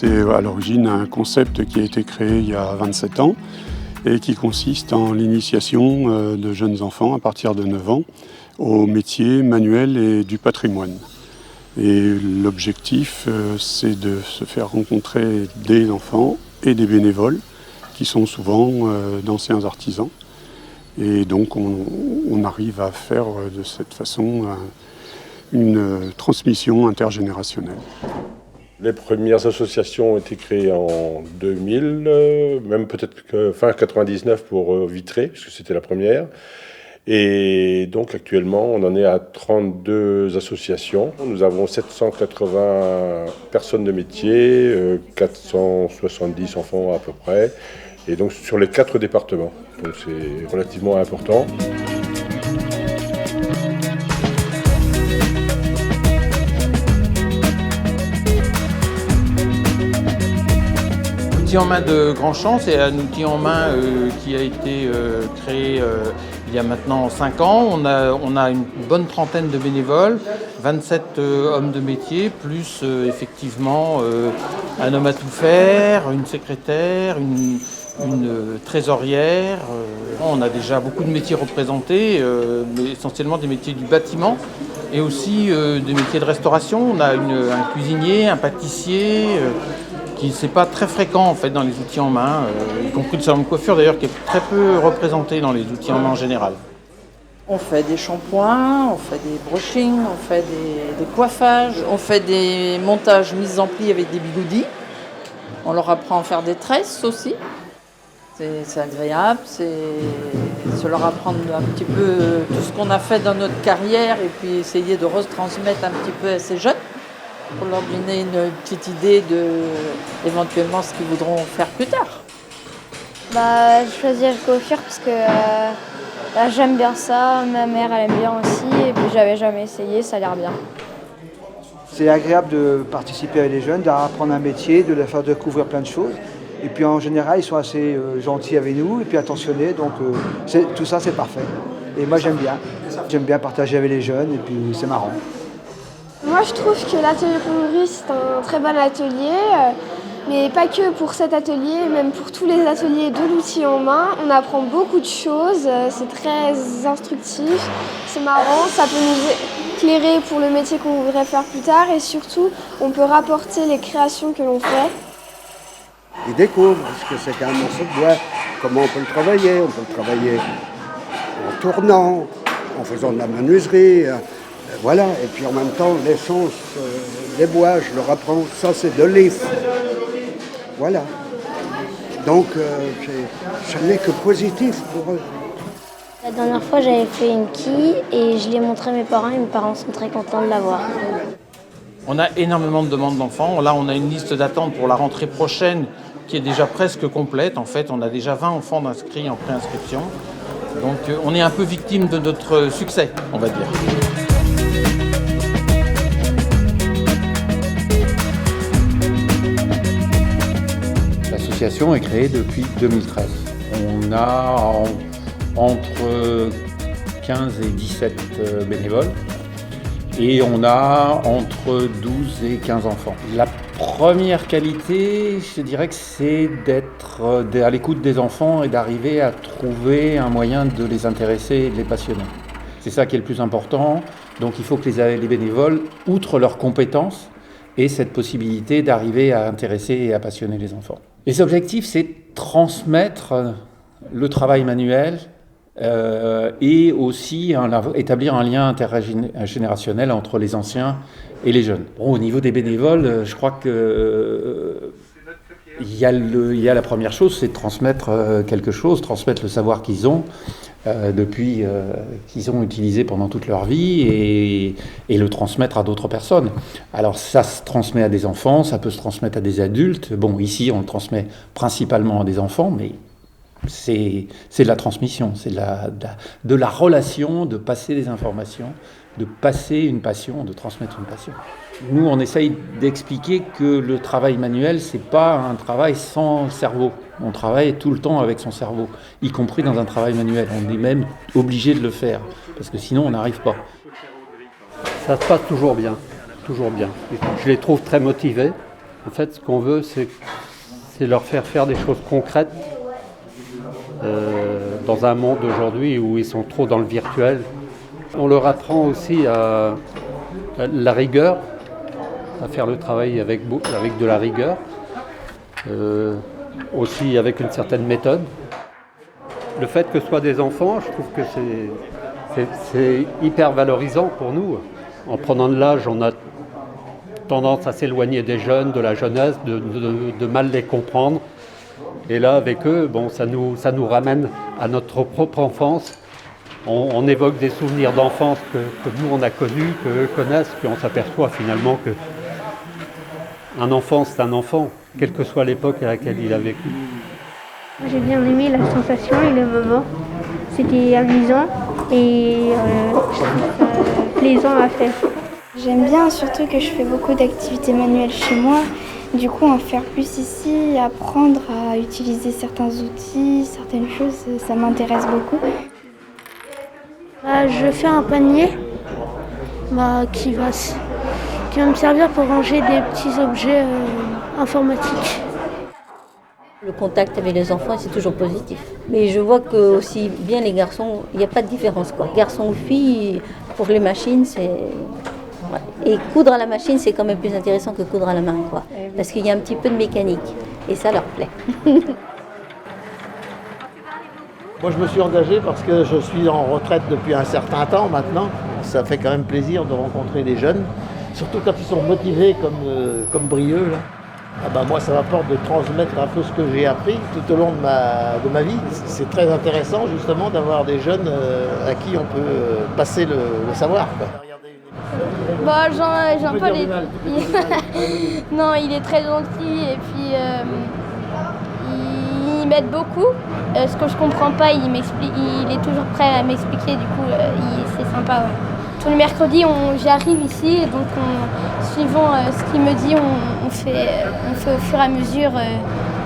C'est à l'origine un concept qui a été créé il y a 27 ans et qui consiste en l'initiation de jeunes enfants à partir de 9 ans aux métiers manuels et du patrimoine. Et l'objectif, c'est de se faire rencontrer des enfants et des bénévoles qui sont souvent d'anciens artisans. Et donc on arrive à faire de cette façon une transmission intergénérationnelle. Les premières associations ont été créées en 2000, même peut-être que fin 99 pour Vitré, puisque c'était la première. Et donc actuellement, on en est à 32 associations. Nous avons 780 personnes de métier, 470 enfants à peu près, et donc sur les 4 départements. Donc c'est relativement important. L'outil en main de Grandchamp, c'est un outil en main qui a été créé il y a maintenant 5 ans. On a une bonne trentaine de bénévoles, 27 hommes de métier, plus effectivement un homme à tout faire, une secrétaire, une trésorière. On a déjà beaucoup de métiers représentés, mais essentiellement des métiers du bâtiment et aussi des métiers de restauration. On a un cuisinier, un pâtissier, qui c'est pas très fréquent en fait dans les outils en main, y compris le salon de coiffure d'ailleurs qui est très peu représenté dans les outils en main en général. On fait des shampoings, on fait des brushings, on fait des coiffages, on fait des montages mis en pli avec des bigoudis. On leur apprend à faire des tresses aussi. C'est agréable, c'est leur apprendre un petit peu tout ce qu'on a fait dans notre carrière et puis essayer de retransmettre un petit peu à ces jeunes, pour leur donner une petite idée de éventuellement ce qu'ils voudront faire plus tard. Je choisis la coiffure parce que j'aime bien ça, ma mère elle aime bien aussi et puis j'avais jamais essayé, ça a l'air bien. C'est agréable de participer avec les jeunes, d'apprendre un métier, de leur faire découvrir plein de choses. Et puis en général ils sont assez gentils avec nous et puis attentionnés, donc tout ça c'est parfait. Et moi j'aime bien partager avec les jeunes et puis c'est marrant. Moi je trouve que l'atelier plomberie c'est un très bon atelier, mais pas que pour cet atelier, même pour tous les ateliers de l'outil en main. On apprend beaucoup de choses, c'est très instructif, c'est marrant, ça peut nous éclairer pour le métier qu'on voudrait faire plus tard et surtout on peut rapporter les créations que l'on fait. Ils découvrent ce que c'est qu'un morceau de bois, comment on peut le travailler. On peut le travailler en tournant, en faisant de la menuiserie. Voilà, et puis en même temps, l'essence, les bois, je leur apprends, ça c'est de l'if. Voilà. Donc, ce n'est que positif pour eux. La dernière fois, j'avais fait une quille et je l'ai montré à mes parents et mes parents sont très contents de l'avoir. On a énormément de demandes d'enfants. Là, on a une liste d'attente pour la rentrée prochaine qui est déjà presque complète. En fait, on a déjà 20 enfants d'inscrits en préinscription. Donc, on est un peu victime de notre succès, on va dire. L'association est créée depuis 2013. On a entre 15 et 17 bénévoles et on a entre 12 et 15 enfants. La première qualité, je dirais que c'est d'être à l'écoute des enfants et d'arriver à trouver un moyen de les intéresser et de les passionner. C'est ça qui est le plus important. Donc il faut que les bénévoles, outre leurs compétences, aient cette possibilité d'arriver à intéresser et à passionner les enfants. Les objectifs, c'est transmettre le travail manuel et aussi établir un lien intergénérationnel entre les anciens et les jeunes. Bon, au niveau des bénévoles, je crois que il y a la première chose, c'est de transmettre quelque chose, transmettre le savoir qu'ils ont depuis qu'ils ont utilisé pendant toute leur vie et le transmettre à d'autres personnes. Alors ça se transmet à des enfants, ça peut se transmettre à des adultes. Bon, ici on le transmet principalement à des enfants, mais c'est de la transmission, c'est de la relation, de passer des informations, de passer une passion, de transmettre une passion. Nous, on essaye d'expliquer que le travail manuel, c'est pas un travail sans cerveau. On travaille tout le temps avec son cerveau, y compris dans un travail manuel. On est même obligé de le faire, parce que sinon on n'arrive pas. Ça se passe toujours bien, toujours bien. Je les trouve très motivés En fait, ce qu'on veut, c'est leur faire des choses concrètes dans un monde aujourd'hui où ils sont trop dans le virtuel. On leur apprend aussi la rigueur, à faire le travail avec de la rigueur, aussi avec une certaine méthode. Le fait que ce soit des enfants, je trouve que c'est hyper valorisant pour nous. En prenant de l'âge, on a tendance à s'éloigner des jeunes, de la jeunesse, de mal les comprendre. Et là, avec eux, ça nous ramène à notre propre enfance. On évoque des souvenirs d'enfance que nous, on a connus, qu'eux connaissent, puis on s'aperçoit finalement qu'un enfant, c'est un enfant, quelle que soit l'époque à laquelle il a vécu. J'ai bien aimé la sensation et le moment. C'était amusant et je trouve ça plaisant à faire. J'aime bien surtout que je fais beaucoup d'activités manuelles chez moi. Du coup, en faire plus ici, apprendre à utiliser certains outils, certaines choses, ça m'intéresse beaucoup. Je fais un panier qui va me servir pour ranger des petits objets informatiques. Le contact avec les enfants, c'est toujours positif. Mais je vois que aussi bien les garçons, il n'y a pas de différence, quoi. Garçons ou filles, pour les machines, c'est... Et coudre à la machine, c'est quand même plus intéressant que coudre à la main, quoi. Parce qu'il y a un petit peu de mécanique. Et ça leur plaît. Moi, je me suis engagé parce que je suis en retraite depuis un certain temps maintenant. Ça fait quand même plaisir de rencontrer des jeunes, surtout quand ils sont motivés comme Brieux, là. Moi, ça m'apporte de transmettre un peu ce que j'ai appris tout au long de ma vie. C'est très intéressant, justement, d'avoir des jeunes à qui on peut passer le savoir, quoi. Jean-Paul, non, il est très gentil et puis il m'aide beaucoup. Ce que je comprends pas, il est toujours prêt à m'expliquer, du coup, c'est sympa. Ouais. Tous les mercredis, j'arrive ici, donc suivant ce qu'il me dit, on fait au fur et à mesure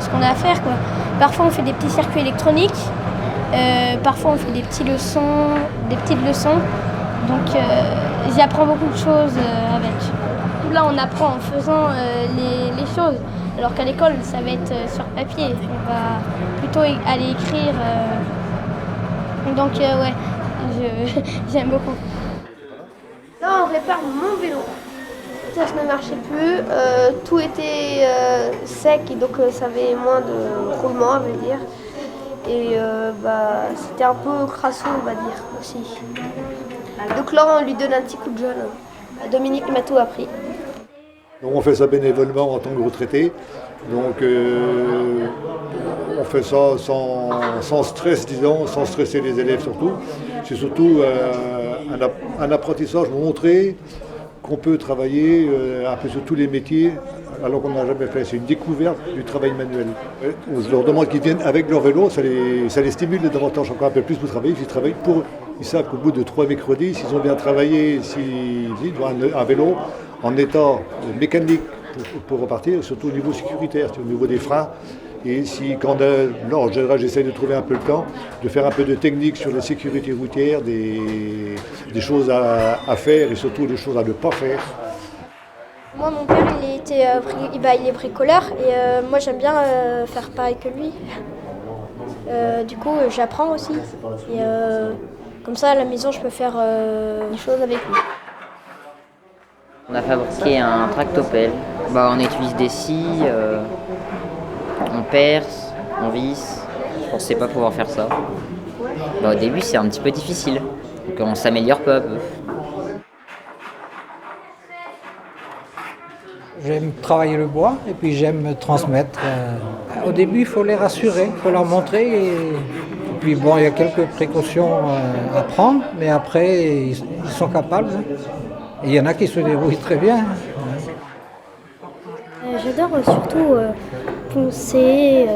ce qu'on a à faire, quoi. Parfois, on fait des petits circuits électroniques, parfois, on fait des petites leçons. Donc j'apprends beaucoup de choses avec. Là on apprend en faisant les choses, alors qu'à l'école ça va être sur papier. On va plutôt aller écrire. Donc j'aime beaucoup. Là on répare mon vélo. Ça ne marchait plus, tout était sec et donc ça avait moins de roulement à vrai dire. Et c'était un peu crasseux on va dire aussi. Donc là, on lui donne un petit coup de jeune. Dominique m'a tout appris. Donc on fait ça bénévolement en tant que retraité. Donc on fait ça sans stress, disons, sans stresser les élèves surtout. C'est surtout un apprentissage montré qu'on peut travailler un peu sur tous les métiers alors qu'on n'a jamais fait. C'est une découverte du travail manuel. On leur demande qu'ils viennent avec leur vélo, ça les stimule davantage encore un peu plus pour travailler. Ils travaillent pour eux. Ils savent qu'au bout de 3 mercredis, s'ils ont bien travaillé, s'ils ont un vélo en état mécanique pour repartir, surtout au niveau sécuritaire, au niveau des freins. Et en général, j'essaie de trouver un peu le temps, de faire un peu de technique sur la sécurité routière, des choses à faire et surtout des choses à ne pas faire. Moi, mon père, il est bricoleur et moi, j'aime bien faire pareil que lui. Du coup, j'apprends aussi. Et comme ça, à la maison, je peux faire des choses avec lui. On a fabriqué un tractopelle. On utilise des scies, on perce, on visse. Je pensais pas pouvoir faire ça. Au début, c'est un petit peu difficile. Donc on s'améliore peu à peu. J'aime travailler le bois et puis j'aime transmettre. Au début, il faut les rassurer, il faut leur montrer. Et puis il y a quelques précautions à prendre, mais après, ils sont capables. Et il y en a qui se débrouillent très bien. J'adore surtout poncer,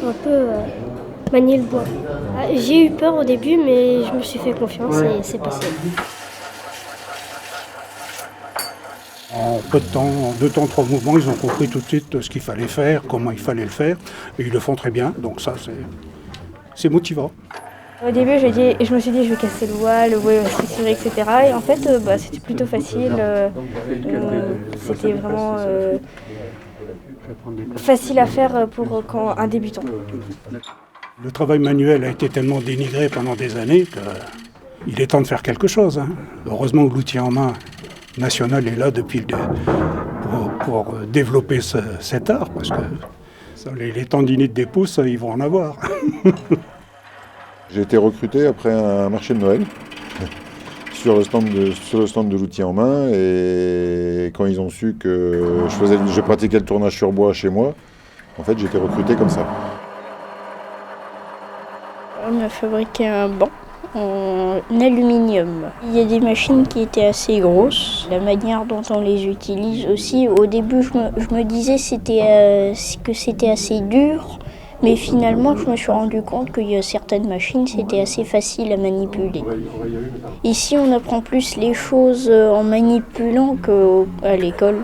un peu manier le bois. J'ai eu peur au début, mais je me suis fait confiance et c'est passé. En peu de temps, en 2 temps, 3 mouvements, ils ont compris tout de suite ce qu'il fallait faire, comment il fallait le faire, et ils le font très bien, donc ça c'est motivant. Au début, je me suis dit je vais casser le bois va se fissurer, etc. Et en fait, c'était plutôt facile. C'était vraiment facile à faire pour un débutant. Le travail manuel a été tellement dénigré pendant des années qu'il est temps de faire quelque chose. Hein. Heureusement que l'outil en main national est là depuis pour développer cet art, parce que les tendinites des pouces, ils vont en avoir. J'ai été recruté après un marché de Noël sur le stand de l'outil en main, et quand ils ont su que je pratiquais le tournage sur bois chez moi, en fait j'ai été recruté comme ça. On a fabriqué un banc en aluminium. Il y a des machines qui étaient assez grosses. La manière dont on les utilise aussi, au début je me disais que c'était assez dur, mais finalement je me suis rendu compte qu'il y a certaines machines, c'était assez facile à manipuler. Ici on apprend plus les choses en manipulant qu'à l'école.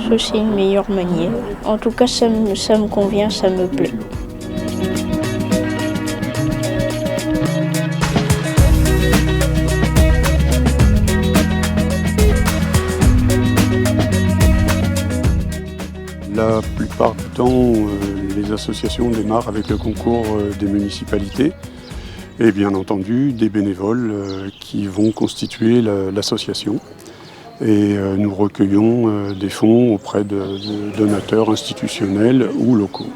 Ça c'est une meilleure manière. En tout cas ça me convient, ça me plaît. La plupart du temps, les associations démarrent avec le concours des municipalités et bien entendu des bénévoles qui vont constituer l'association. Et nous recueillons des fonds auprès de donateurs institutionnels ou locaux.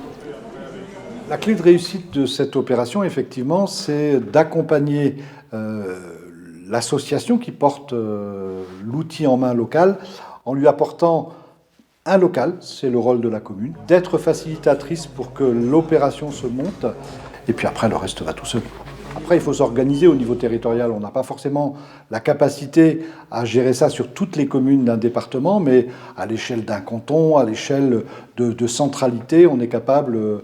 La clé de réussite de cette opération, effectivement, c'est d'accompagner l'association qui porte l'outil en main local en lui apportant un local, c'est le rôle de la commune, d'être facilitatrice pour que l'opération se monte, et puis après le reste va tout seul. Après il faut s'organiser au niveau territorial, on n'a pas forcément la capacité à gérer ça sur toutes les communes d'un département, mais à l'échelle d'un canton, à l'échelle de centralité, on est capable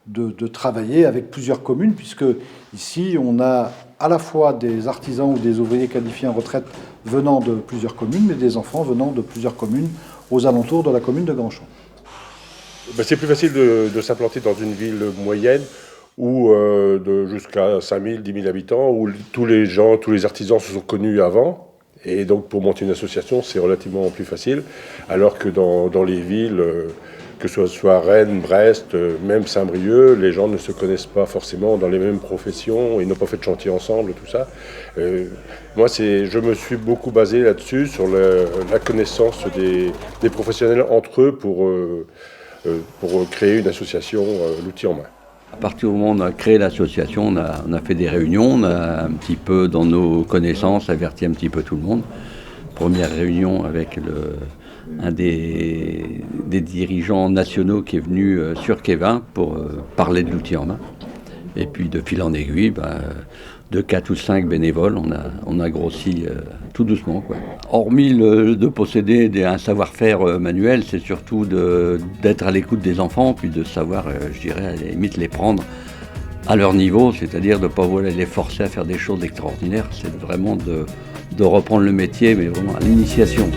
de travailler avec plusieurs communes, puisque ici on a à la fois des artisans ou des ouvriers qualifiés en retraite venant de plusieurs communes, mais des enfants venant de plusieurs communes aux alentours de la commune de Grandchamp. C'est plus facile de s'implanter dans une ville moyenne ou jusqu'à 5 000, 10 000 habitants, où tous les artisans se sont connus avant. Et donc pour monter une association, c'est relativement plus facile. Alors que dans les villes, que ce soit Rennes, Brest, même Saint-Brieuc, les gens ne se connaissent pas forcément dans les mêmes professions, ils n'ont pas fait de chantier ensemble, tout ça. Moi, je me suis beaucoup basé là-dessus, sur la connaissance des professionnels entre eux pour créer une association, l'outil en main. À partir du moment où on a créé l'association, on a fait des réunions, on a un petit peu, dans nos connaissances, averti un petit peu tout le monde. Première réunion avec un des dirigeants nationaux qui est venu sur Quévin pour parler de l'outil en main. Et puis de fil en aiguille, de 4 ou 5 bénévoles, on a grossi tout doucement, quoi. Hormis de posséder un savoir-faire manuel, c'est surtout d'être à l'écoute des enfants, puis de savoir, je dirais, à la limite les prendre à leur niveau, c'est-à-dire de ne pas vouloir les forcer à faire des choses extraordinaires, c'est vraiment de reprendre le métier, mais vraiment à l'initiation.